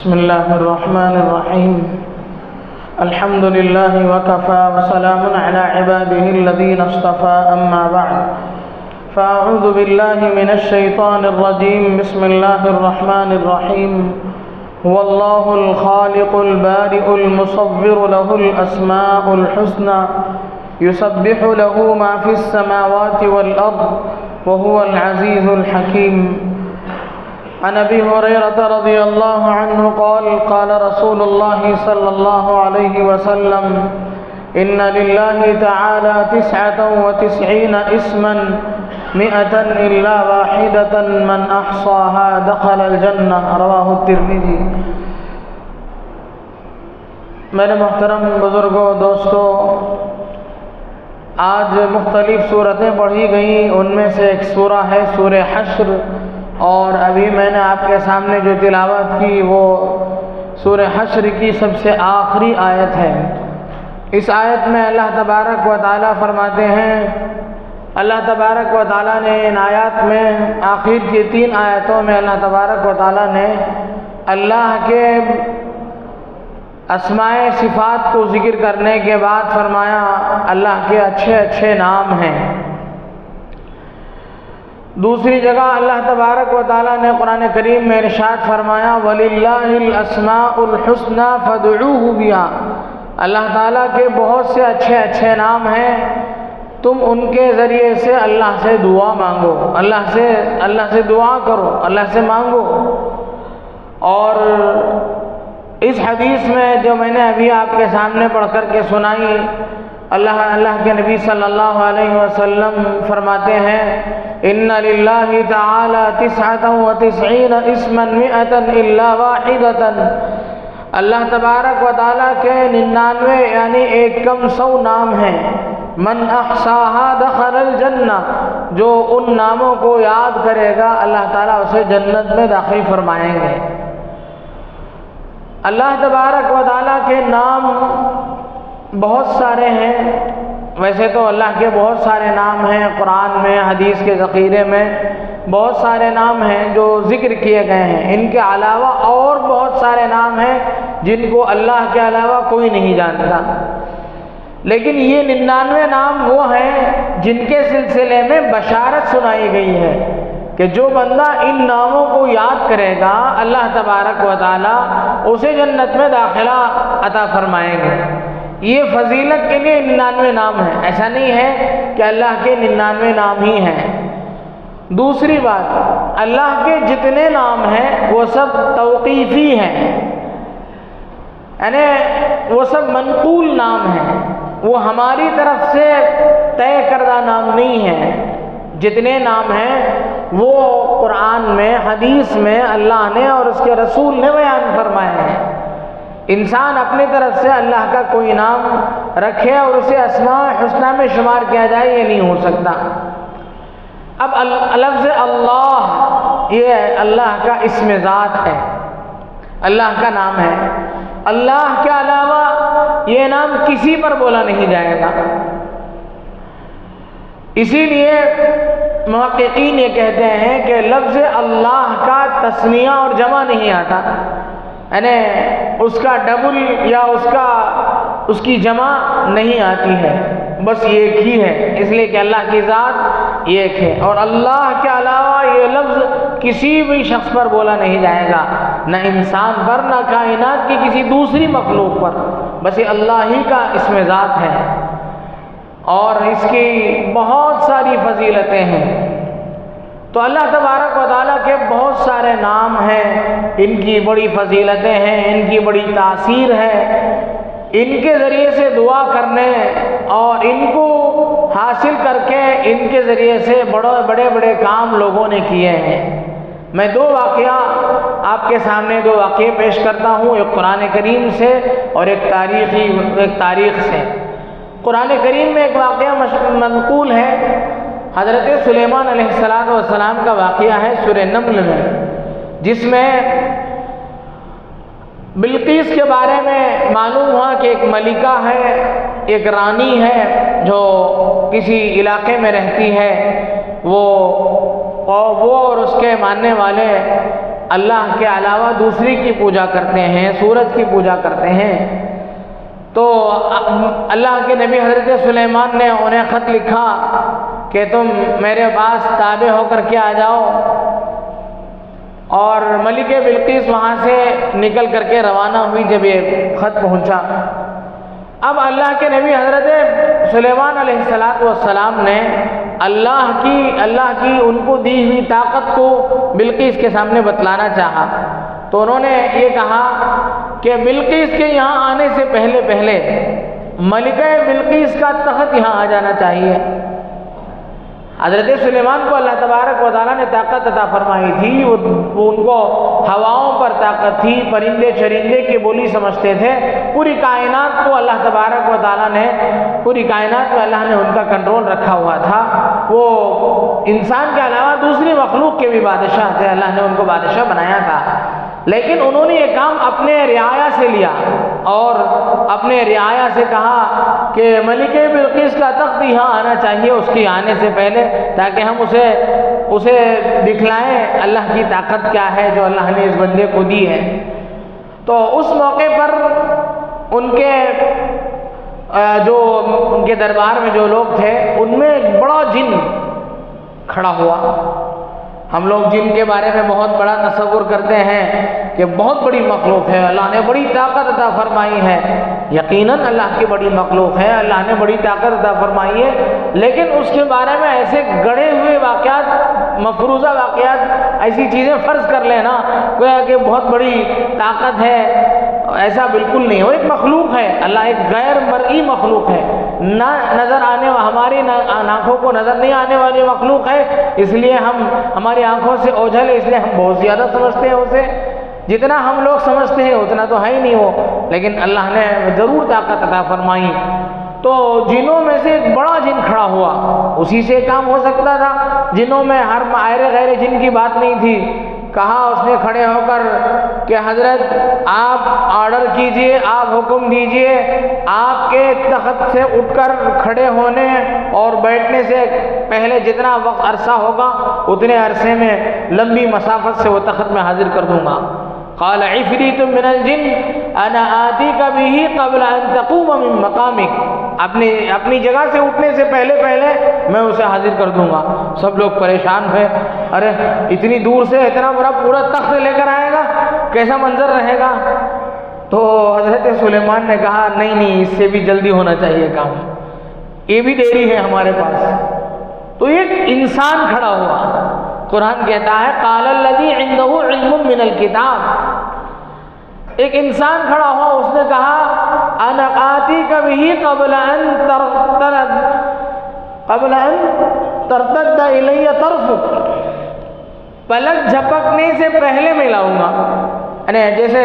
بسم الله الرحمن الرحيم. الحمد لله وكفى وسلام على عباده الذين اصطفى، أما بعد، فأعوذ بالله من الشيطان الرجيم. بسم الله الرحمن الرحيم. هو الله الخالق البارئ المصور، له الأسماء الحسنى، يسبح له ما في السماوات والأرض، وهو العزيز الحكيم. عن ابي هريرة رضي الله عنه قال قال رسول الله صلى الله عليه وسلم: ان لله تعالى 99 اسما 100 الا واحدة من احصاها دخل الجنة. رواه الترمذی. میرے محترم بزرگوں، دوستوں، آج مختلف صورتیں پڑھی گئیں. ان میں سے ایک سورہ ہے سورہ حشر، اور ابھی میں نے آپ کے سامنے جو تلاوت کی وہ سورہ حشر کی سب سے آخری آیت ہے. اس آیت میں اللہ تبارک و تعالیٰ فرماتے ہیں، اللہ تبارک و تعالیٰ نے ان آیات میں آخر کی 3 آیتوں میں اللہ تبارک و تعالیٰ نے اللہ کے اسماء صفات کو ذکر کرنے کے بعد فرمایا اللہ کے اچھے اچھے نام ہیں. دوسری جگہ اللہ تبارک و تعالیٰ نے قرآن کریم میں ارشاد فرمایا: وَلِلَّهِ الْأَسْمَاءُ الْحُسْنَى فَادْعُوهُ بِهَا. اللہ تعالیٰ کے بہت سے اچھے اچھے نام ہیں، تم ان کے ذریعے سے اللہ سے دعا مانگو، اللہ سے دعا کرو، اللہ سے مانگو. اور اس حدیث میں جو میں نے ابھی آپ کے سامنے پڑھ کر کے سنائی، اللہ کے نبی صلی اللہ علیہ وسلم فرماتے ہیں: ان للہ تعالی 99 اسما 100 الا واحدۃ. اللہ تبارک و تعالیٰ کے 99 یعنی 100 نام ہیں. من احصاها دخل الجنہ. جو ان ناموں کو یاد کرے گا اللہ تعالیٰ اسے جنت میں داخل فرمائیں گے. اللہ تبارک و تعالیٰ کے نام بہت سارے ہیں. ویسے تو اللہ کے بہت سارے نام ہیں، قرآن میں، حدیث کے ذخیرے میں بہت سارے نام ہیں جو ذکر کیے گئے ہیں. ان کے علاوہ اور بہت سارے نام ہیں جن کو اللہ کے علاوہ کوئی نہیں جانتا. لیکن یہ 99 نام وہ ہیں جن کے سلسلے میں بشارت سنائی گئی ہے کہ جو بندہ ان ناموں کو یاد کرے گا اللہ تبارک و تعالیٰ اسے جنت میں داخلہ عطا فرمائیں گے. یہ فضیلت کے لیے 99 نام ہیں، ایسا نہیں ہے کہ اللہ کے 99 نام ہی ہیں. دوسری بات، اللہ کے جتنے نام ہیں وہ سب توقیفی ہیں، یعنی وہ سب منقول نام ہیں، وہ ہماری طرف سے طے کردہ نام نہیں ہیں. جتنے نام ہیں وہ قرآن میں، حدیث میں اللہ نے اور اس کے رسول نے بیان فرمائے ہیں. انسان اپنی طرف سے اللہ کا کوئی نام رکھے اور اسے اسماء حسنہ میں شمار کیا جائے، یہ نہیں ہو سکتا. اب لفظ اللہ یہ اللہ کا اسم ذات ہے، اللہ کا نام ہے. اللہ کے علاوہ یہ نام کسی پر بولا نہیں جائے گا. اسی لیے محققین یہ کہتے ہیں کہ لفظ اللہ کا تثنیہ اور جمع نہیں آتا، یعنی اس کا ڈبل یا اس کی جمع نہیں آتی ہے، بس ایک ہی ہے. اس لیے کہ اللہ کی ذات ایک ہے، اور اللہ کے علاوہ یہ لفظ کسی بھی شخص پر بولا نہیں جائے گا، نہ انسان پر، نہ کائنات کی کسی دوسری مخلوق پر. بس یہ اللہ ہی کا اسم ذات ہے، اور اس کی بہت ساری فضیلتیں ہیں. تو اللہ تبارک و تعالیٰ کے بہت سارے نام ہیں، ان کی بڑی فضیلتیں ہیں، ان کی بڑی تاثیر ہے. ان کے ذریعے سے دعا کرنے اور ان کو حاصل کر کے ان کے ذریعے سے بڑے بڑے کام لوگوں نے کیے ہیں. میں 2 واقعہ آپ کے سامنے 2 واقعے پیش کرتا ہوں، ایک قرآن کریم سے اور ایک تاریخ سے. قرآن کریم میں ایک واقعہ منقول ہے، حضرت سلیمان علیہ السلام کا واقعہ ہے سورہ نمل میں، جس میں بلقیس کے بارے میں معلوم ہوا کہ ایک ملکہ ہے، ایک رانی ہے جو کسی علاقے میں رہتی ہے. وہ اور اس کے ماننے والے اللہ کے علاوہ دوسری کی پوجا کرتے ہیں، سورج کی پوجا کرتے ہیں، تو اللہ کے نبی حضرت سلیمان نے انہیں خط لکھا کہ تم میرے پاس تابع ہو کر کے آ جاؤ، اور ملکہ بلقیس وہاں سے نکل کر کے روانہ ہوئی جب یہ خط پہنچا۔ اب اللہ کے نبی حضرت سلیمان علیہ السلام نے اللہ کی ان کو دی ہوئی طاقت کو بلقیس کے سامنے بتلانا چاہا، تو انہوں نے یہ کہا کہ بلقیس کے یہاں آنے سے پہلے ملکہ بلقیس کا تخت یہاں آ جانا چاہیے۔ حضرت سلیمان کو اللہ تبارک و تعالیٰ نے طاقت عطا فرمائی تھی، وہ ان کو ہواؤں پر طاقت تھی، پرندے چرندے کی بولی سمجھتے تھے، پوری کائنات کو اللہ تبارک و تعالیٰ نے اللہ نے ان کا کنٹرول رکھا ہوا تھا۔ وہ انسان کے علاوہ دوسری مخلوق کے بھی بادشاہ تھے، اللہ نے ان کو بادشاہ بنایا تھا، لیکن انہوں نے یہ کام اپنے رعایا سے لیا اور اپنے رعایا سے کہا کہ ملکہ بلقیس کا تخت یہاں آنا چاہیے اس کی آنے سے پہلے، تاکہ ہم اسے دکھلائیں اللہ کی طاقت کیا ہے جو اللہ نے اس بندے کو دی ہے۔ تو اس موقع پر ان کے دربار میں جو لوگ تھے ان میں ایک بڑا جن کھڑا ہوا۔ ہم لوگ جن کے بارے میں بہت بڑا تصور کرتے ہیں کہ بہت بڑی مخلوق ہے، اللہ نے بڑی طاقت عطا فرمائی ہے، یقیناً اللہ کی بڑی مخلوق ہے، اللہ نے بڑی طاقت عطا فرمائی ہے، لیکن اس کے بارے میں ایسے گڑے ہوئے واقعات، مفروضہ واقعات، ایسی چیزیں فرض کر لینا گویا کہ بہت بڑی طاقت ہے، ایسا بالکل نہیں۔ وہ ایک مخلوق ہے، اللہ ایک غیر مرئی مخلوق ہے، نہ نظر آنے ہماری آنکھوں کو نظر نہیں آنے والی مخلوق ہے، اس لیے ہماری آنکھوں سے اوجھل ہے، اس لیے ہم بہت زیادہ سمجھتے ہیں اسے، جتنا ہم لوگ سمجھتے ہیں اتنا تو ہے ہی نہیں وہ، لیکن اللہ نے ضرور طاقت عطا فرمائی۔ تو جنوں میں سے ایک بڑا جن کھڑا ہوا، اسی سے کام ہو سکتا تھا، جنوں میں ہر غیر جن کی بات نہیں تھی۔ کہا اس نے کھڑے ہو کر کہ حضرت آپ آرڈر کیجئے، آپ حکم دیجئے، آپ کے تخت سے اٹھ کر کھڑے ہونے اور بیٹھنے سے پہلے جتنا وقت عرصہ ہوگا اتنے عرصے میں لمبی مسافت سے وہ تخت میں حاضر کر دوں گا۔ قال عفریت من الجن انا آتیک بہ قبل ان تقوم من مقامک، اپنی جگہ سے اٹھنے سے پہلے میں اسے حاضر کر دوں گا۔ سب لوگ پریشان ہوئے، ارے اتنی دور سے اتنا بڑا پورا تخت لے کر آئے گا، کیسا منظر رہے گا؟ تو حضرت سلیمان نے کہا نہیں، اس سے بھی جلدی ہونا چاہیے کام، یہ بھی دیری ہے ہمارے پاس۔ تو ایک انسان کھڑا ہوا، قرآن کہتا ہے قال الذی عنده علم من الکتاب، ایک انسان کھڑا ہوا، اس نے کہا انا آتیک بہ قبل ان ترتد الی طرفک، پلک جھپکنے سے پہلے میں لاؤں گا، یعنی جیسے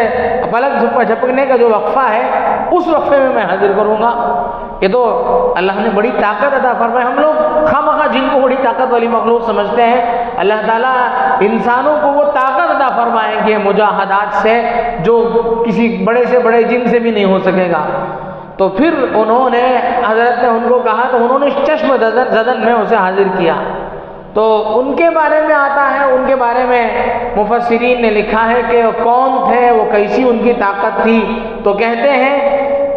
پلک جھپکنے کا جو وقفہ ہے اس وقفے میں حاضر کروں گا۔ یہ تو اللہ نے بڑی طاقت عطا فرمائی۔ ہم لوگ خواہ جن کو بڑی طاقت والی مخلوق سمجھتے ہیں، اللہ تعالیٰ انسانوں کو وہ طاقت عطا فرمائیں گے مجاہدات سے جو کسی بڑے سے بڑے جن سے بھی نہیں ہو سکے گا۔ تو پھر انہوں نے حضرت نے ان کو کہا تو انہوں نے چشم زدن میں اسے حاضر کیا۔ تو ان کے بارے میں آتا ہے، ان کے بارے میں مفسرین نے لکھا ہے کہ کون تھے، وہ کیسی ان کی طاقت تھی۔ تو کہتے ہیں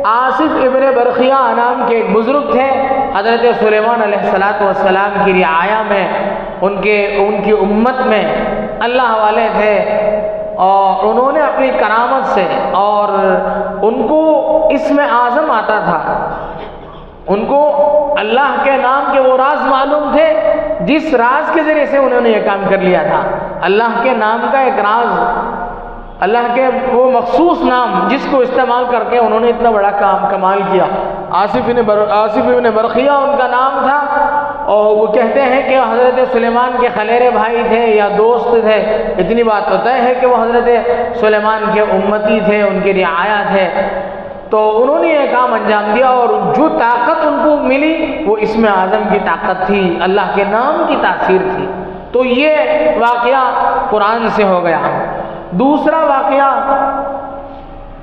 آصف ابن برخیہ نام کے ایک بزرگ تھے، حضرت سلیمان علیہ السلام کی رعایا میں، ان کی امت میں اللہ والے تھے، اور انہوں نے اپنی کرامت سے، اور ان کو اسم اعظم آتا تھا، ان کو اللہ کے نام کے وہ راز معلوم تھے جس راز کے ذریعے سے انہوں نے یہ کام کر لیا تھا۔ اللہ کے نام کا ایک راز، اللہ کے وہ مخصوص نام جس کو استعمال کر کے انہوں نے اتنا بڑا کمال کیا۔ آصف ابن برخیہ ان کا نام تھا، اور وہ کہتے ہیں کہ حضرت سلیمان کے خلیرے بھائی تھے یا دوست تھے، اتنی بات تو طے ہے کہ وہ حضرت سلیمان کے امتی تھے، ان کی رعایا تھے۔ تو انہوں نے یہ کام انجام دیا، اور جو طاقت ان کو ملی وہ اسم اعظم کی طاقت تھی، اللہ کے نام کی تاثیر تھی۔ تو یہ واقعہ قرآن سے ہو گیا۔ دوسرا واقعہ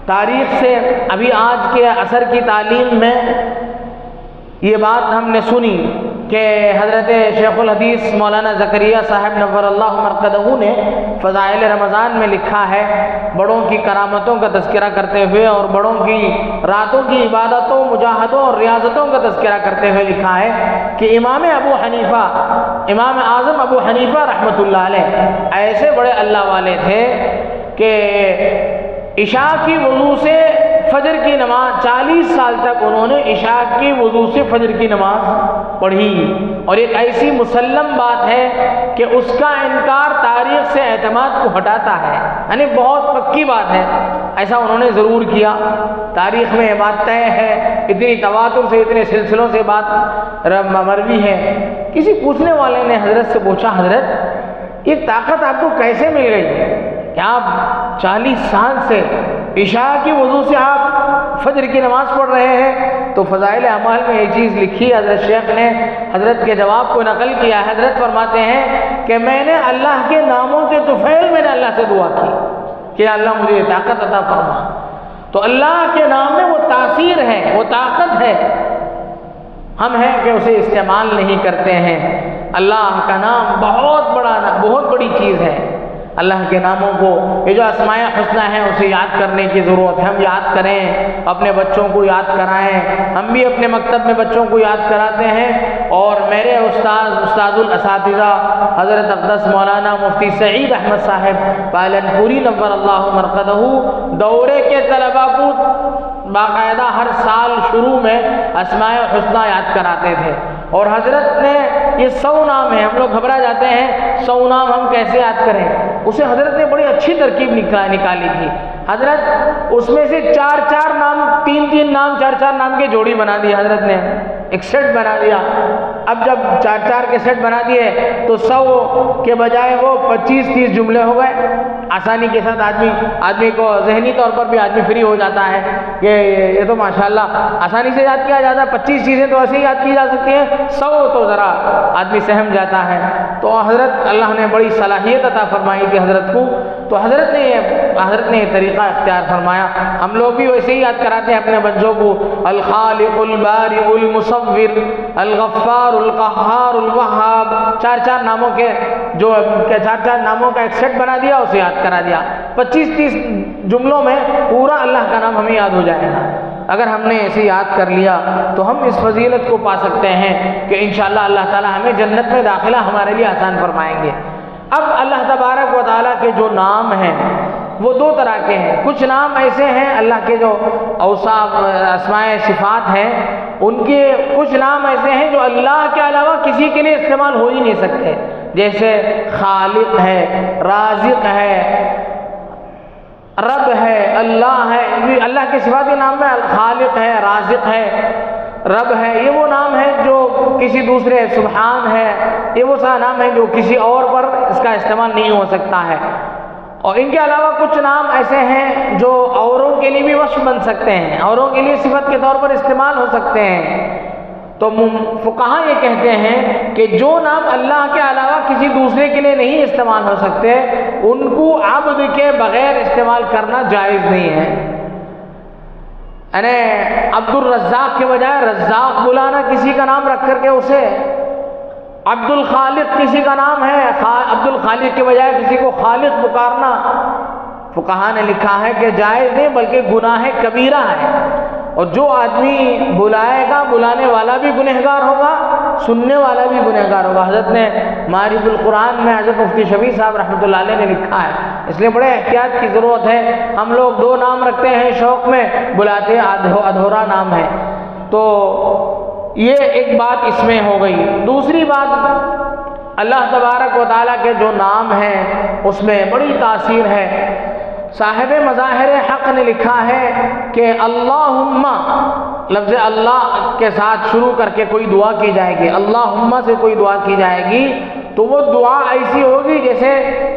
تاریخ سے، ابھی آج کے عصر کی تعلیم میں یہ بات ہم نے سنی کہ حضرت شیخ الحدیث مولانا زکریا صاحب نور اللہ مرقدہ نے فضائل رمضان میں لکھا ہے، بڑوں کی کرامتوں کا تذکرہ کرتے ہوئے اور بڑوں کی راتوں کی عبادتوں، مجاہدوں اور ریاضتوں کا تذکرہ کرتے ہوئے لکھا ہے کہ امام اعظم ابو حنیفہ رحمۃ اللہ علیہ ایسے بڑے اللہ والے تھے کہ عشاء کی وضو سے فجر کی نماز 40 سال تک انہوں نے عشاء کی وضو سے فجر کی نماز پڑھی، اور ایک ایسی مسلم بات ہے کہ اس کا انکار تاریخ سے اعتماد کو ہٹاتا ہے، یعنی بہت پکی بات ہے، ایسا انہوں نے ضرور کیا، تاریخ میں یہ بات طے ہے، اتنی تواتر سے اتنے سلسلوں سے بات مروی ہے۔ کسی پوچھنے والے نے حضرت سے پوچھا، حضرت یہ طاقت آپ کو کیسے مل گئی کہ آپ 40 سال سے عشاء کی وضو سے آپ فجر کی نماز پڑھ رہے ہیں؟ تو فضائل اعمال میں یہ چیز لکھی، حضرت شیخ نے حضرت کے جواب کو نقل کیا۔ حضرت فرماتے ہیں کہ میں نے اللہ کے ناموں کے طفیل میں نے اللہ سے دعا کی کہ اللہ مجھے طاقت عطا فرما، تو اللہ کے نام میں وہ تاثیر ہے، وہ طاقت ہے، ہم ہیں کہ اسے استعمال نہیں کرتے ہیں۔ اللہ کا نام بہت بڑی چیز ہے، اللہ کے ناموں کو، یہ جو اسماء حسنہ ہیں اسے یاد کرنے کی ضرورت ہے، ہم یاد کریں، اپنے بچوں کو یاد کرائیں، ہم بھی اپنے مکتب میں بچوں کو یاد کراتے ہیں، اور میرے استاد الاساتذہ حضرت اقدس مولانا مفتی سعید احمد صاحب پالنپوری نور اللہ مرقدہ دورے کے طلباء کو باقاعدہ ہر سال شروع میں اسماء حسنہ یاد کراتے تھے، اور حضرت نے یہ 100 نام ہیں، ہم لوگ گھبرا جاتے ہیں 100 نام ہم کیسے یاد کریں، اسے حضرت نے بڑی اچھی ترکیب نکالی تھی۔ حضرت اس میں سے 4 نام، 3 نام، 4 نام کے جوڑی بنا دی، حضرت نے ایک سیٹ بنا دیا۔ اب جب 4 کے سیٹ بنا دیے تو 100 کے بجائے وہ 25-30 جملے ہو گئے۔ آسانی کے ساتھ آدمی کو ذہنی طور پر بھی آدمی فری ہو جاتا ہے کہ یہ تو ماشاءاللہ آسانی سے یاد کیا جاتا ہے، 25 چیزیں تو ایسے ہی یاد کی جا سکتی ہیں، 100 تو ذرا آدمی سہم جاتا ہے۔ تو حضرت اللہ نے بڑی صلاحیت عطا فرمائی تھی حضرت کو، تو حضرت نے یہ طریقہ اختیار فرمایا۔ ہم لوگ بھی ویسے ہی یاد کراتے ہیں اپنے بچوں کو، الخالق البارئ المصور الغفار القہار الوہاب، 4 ناموں کے جو 4 ناموں کا ایک سیٹ بنا دیا، اسے یاد کرا دیا۔ 25-30 جملوں میں پورا اللہ کا نام ہمیں یاد ہو جائے گا۔ اگر ہم نے ایسے یاد کر لیا تو ہم اس فضیلت کو پا سکتے ہیں کہ انشاءاللہ اللہ تعالی ہمیں جنت میں داخلہ ہمارے لیے آسان فرمائیں گے۔ اب اللہ تبارک و تعالیٰ کے جو نام ہیں وہ 2 طرح کے ہیں۔ کچھ نام ایسے ہیں اللہ کے جو اوصاف اسماء صفات ہیں، ان کے کچھ نام ایسے ہیں جو اللہ کے علاوہ کسی کے لیے استعمال ہو ہی نہیں سکتے، جیسے خالق ہے، رازق ہے، رب ہے، اللہ ہے۔ اللہ کے صفات کے نام میں خالق ہے، رازق ہے، رب ہے، یہ وہ نام ہے جو کسی دوسرے، سبحان ہے، یہ وہ سا نام ہے جو کسی اور پر اس کا استعمال نہیں ہو سکتا ہے۔ اور ان کے علاوہ کچھ نام ایسے ہیں جو اوروں کے لیے بھی وصف بن سکتے ہیں، اوروں کے لیے صفت کے طور پر استعمال ہو سکتے ہیں۔ تو فقہاء یہ کہتے ہیں کہ جو نام اللہ کے علاوہ کسی دوسرے کے لیے نہیں استعمال ہو سکتے، ان کو عبد کے بغیر استعمال کرنا جائز نہیں ہے۔ یعنی عبد الرزاق کے بجائے رزاق بلانا کسی کا نام رکھ کر کے اسے، عبد الخالق کسی کا نام ہے، عبد الخالق کے بجائے کسی کو خالق پکارنا، فقہاء نے لکھا ہے کہ جائز نہیں بلکہ گناہ کبیرہ ہے، اور جو آدمی بلائے گا بلانے والا بھی گنہگار ہوگا، سننے والا بھی گنہگار ہوگا۔ حضرت نے معارف القرآن میں حضرت مفتی شفیع صاحب رحمۃ اللہ علیہ نے لکھا ہے، اس لیے بڑے احتیاط کی ضرورت ہے۔ ہم لوگ 2 نام رکھتے ہیں شوق میں، بلاتے ادھورا نام ہے، تو یہ ایک بات اس میں ہو گئی۔ دوسری بات، اللہ تبارک و تعالیٰ کے جو نام ہیں اس میں بڑی تاثیر ہے۔ صاحب مظاہر حق نے لکھا ہے کہ اللہم، لفظ اللہ کے ساتھ شروع کر کے کوئی دعا کی جائے گی، اللہم سے کوئی دعا کی جائے گی تو وہ دعا ایسی ہوگی جیسے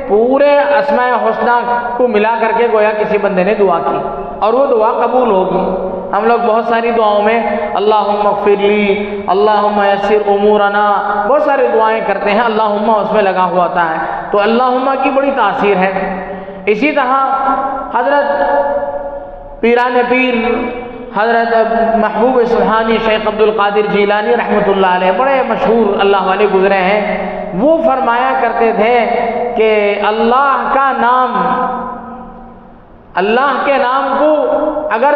پورے اسماء حسنہ کو ملا کر کے گویا کسی بندے نے دعا کی، اور وہ دعا قبول ہوگی۔ ہم لوگ بہت ساری دعاؤں میں اللہم اغفر لی، اللہم یسر امورنا، بہت ساری دعائیں کرتے ہیں، اللہم اس میں لگا ہوا ہوتا ہے، تو اللہم کی بڑی تاثیر ہے۔ اسی طرح حضرت پیران پیر حضرت محبوب سبحانی شیخ عبد القادر جیلانی رحمۃ اللہ علیہ بڑے مشہور اللہ والے گزرے ہیں، وہ فرمایا کرتے تھے کہ اللہ کا نام، اللہ کے نام کو اگر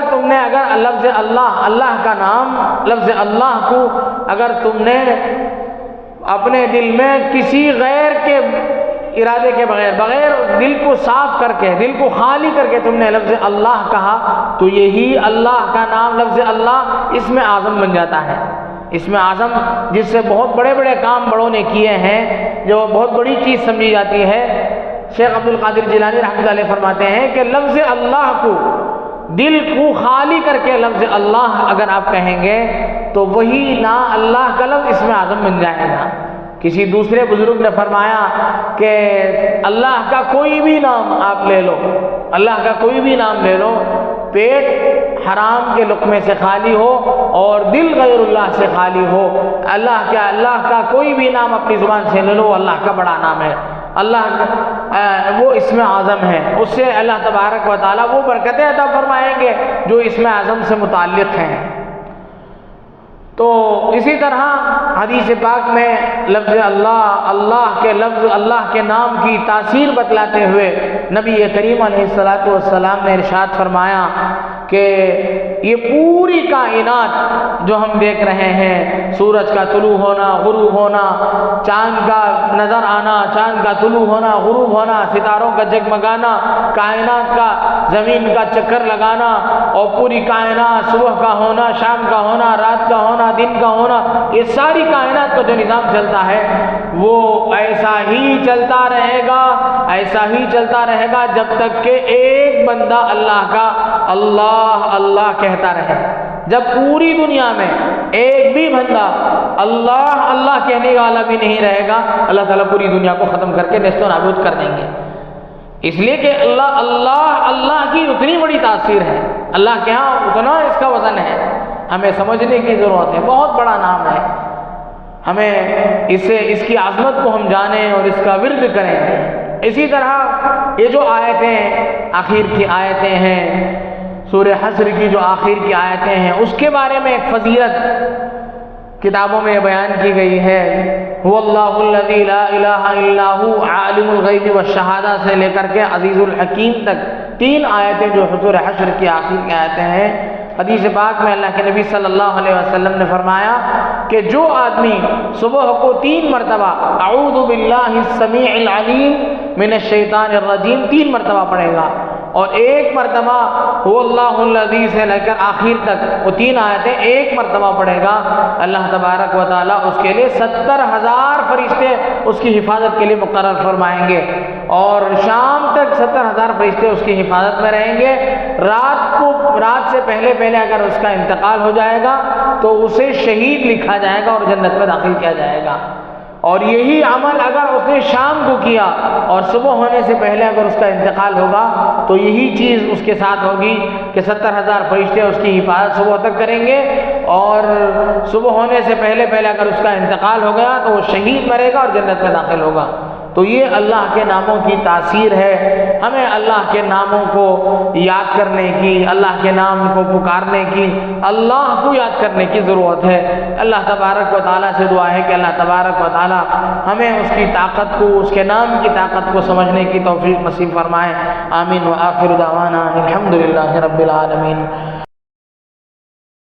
لفظ اللہ کا نام، لفظ اللہ کو اگر تم نے اپنے دل میں کسی غیر کے ارادے کے بغیر دل کو صاف کر کے، دل کو خالی کر کے تم نے لفظ اللہ کہا، تو یہی اللہ کا نام لفظ اللہ اسم اعظم بن جاتا ہے۔ اسم اعظم جس سے بہت بڑے بڑے کام بڑوں نے کیے ہیں، جو بہت بڑی چیز سمجھی جاتی ہے۔ شیخ عبد القادر جیلانی رحمۃ اللہ علیہ فرماتے ہیں کہ لفظ اللہ کو دل کو خالی کر کے لفظ اللہ اگر آپ کہیں گے تو وہی نا اللہ کا لفظ اسم اعظم بن جائے گا۔ کسی دوسرے بزرگ نے فرمایا کہ اللہ کا کوئی بھی نام آپ لے لو، اللہ کا کوئی بھی نام لے لو، پیٹ حرام کے لقمے سے خالی ہو اور دل غیر اللہ سے خالی ہو، اللہ کا کوئی بھی نام اپنی زبان سے لے لو، اللہ کا بڑا نام ہے، اللہ وہ اسم اعظم ہے، اس سے اللہ تبارک و تعالیٰ وہ برکتیں عطا فرمائیں گے جو اسم اعظم سے متعلق ہیں۔ تو اسی طرح حدیث پاک میں لفظ اللہ کے لفظ اللہ کے نام کی تاثیر بتلاتے ہوئے نبی کریم علیہ الصلاۃ والسلام نے ارشاد فرمایا کہ یہ پوری کائنات جو ہم دیکھ رہے ہیں، سورج کا طلوع ہونا، غروب ہونا، چاند کا نظر آنا، چاند کا طلوع ہونا، غروب ہونا، ستاروں کا جگمگانا، کائنات کا زمین کا چکر لگانا، اور پوری کائنات صبح کا ہونا، شام کا ہونا، رات کا ہونا، دن کا ہونا، یہ ساری کائنات کا جو نظام چلتا ہے وہ ایسا ہی چلتا رہے گا، ایسا ہی چلتا رہے گا جب تک کہ ایک بندہ اللہ کا اللہ اللہ کہتا رہے۔ جب پوری دنیا میں ایک بھی بندہ اللہ اللہ کہنے والا بھی نہیں رہے گا، اللہ تعالیٰ پوری دنیا کو ختم کر کے نیست و نابود کر دیں گے۔ اس لیے کہ اللہ کی اتنی بڑی تاثیر ہے، اللہ کے ہاں اتنا اس کا وزن ہے، ہمیں سمجھنے کی ضرورت ہے، بہت بڑا نام ہے، ہمیں اس کی عظمت کو ہم جانیں اور اس کا ورد کریں۔ اسی طرح یہ جو آیتیں آخر کی آیتیں ہیں، سورہ حشر کی جو آخر کی آیتیں ہیں، اس کے بارے میں ایک فضیلت کتابوں میں بیان کی گئی ہے۔ هو اللہ الذی لا الہ الا هو عالم الغیب والشہادہ سے لے کر کے عزیز الحکیم تک 3 آیتیں جو سورہ حشر کی آخر کی آیتیں ہیں، حدیث پاک میں اللہ کے نبی صلی اللہ علیہ وسلم نے فرمایا کہ جو آدمی صبح کو 3 مرتبہ اعوذ باللہ السمیع العلیم من الشیطان الرجیم 3 مرتبہ پڑھے گا، اور 1 مرتبہ هو اللہ الذی سے لے کر آخر تک وہ 3 آیتیں 1 مرتبہ پڑھے گا، اللہ تبارک و تعالیٰ اس کے لیے 70,000 فرشتے اس کی حفاظت کے لیے مقرر فرمائیں گے، اور شام تک 70,000 فرشتے اس کی حفاظت میں رہیں گے۔ رات سے پہلے اگر اس کا انتقال ہو جائے گا تو اسے شہید لکھا جائے گا اور جنت میں داخل کیا جائے گا۔ اور یہی عمل اگر اس نے شام کو کیا اور صبح ہونے سے پہلے اگر اس کا انتقال ہوگا تو یہی چیز اس کے ساتھ ہوگی کہ 70,000 فرشتے اس کی حفاظت صبح تک کریں گے، اور صبح ہونے سے پہلے اگر اس کا انتقال ہو گیا تو وہ شہید مرے گا اور جنت میں داخل ہوگا۔ تو یہ اللہ کے ناموں کی تاثیر ہے، ہمیں اللہ کے ناموں کو یاد کرنے کی، اللہ کے نام کو پکارنے کی، اللہ کو یاد کرنے کی ضرورت ہے۔ اللہ تبارک و تعالیٰ سے دعا ہے کہ اللہ تبارک و تعالیٰ ہمیں اس کی طاقت کو، اس کے نام کی طاقت کو سمجھنے کی توفیق نصیب فرمائے۔ آمین۔ وآخر دعوانا الحمدللہ رب العالمین۔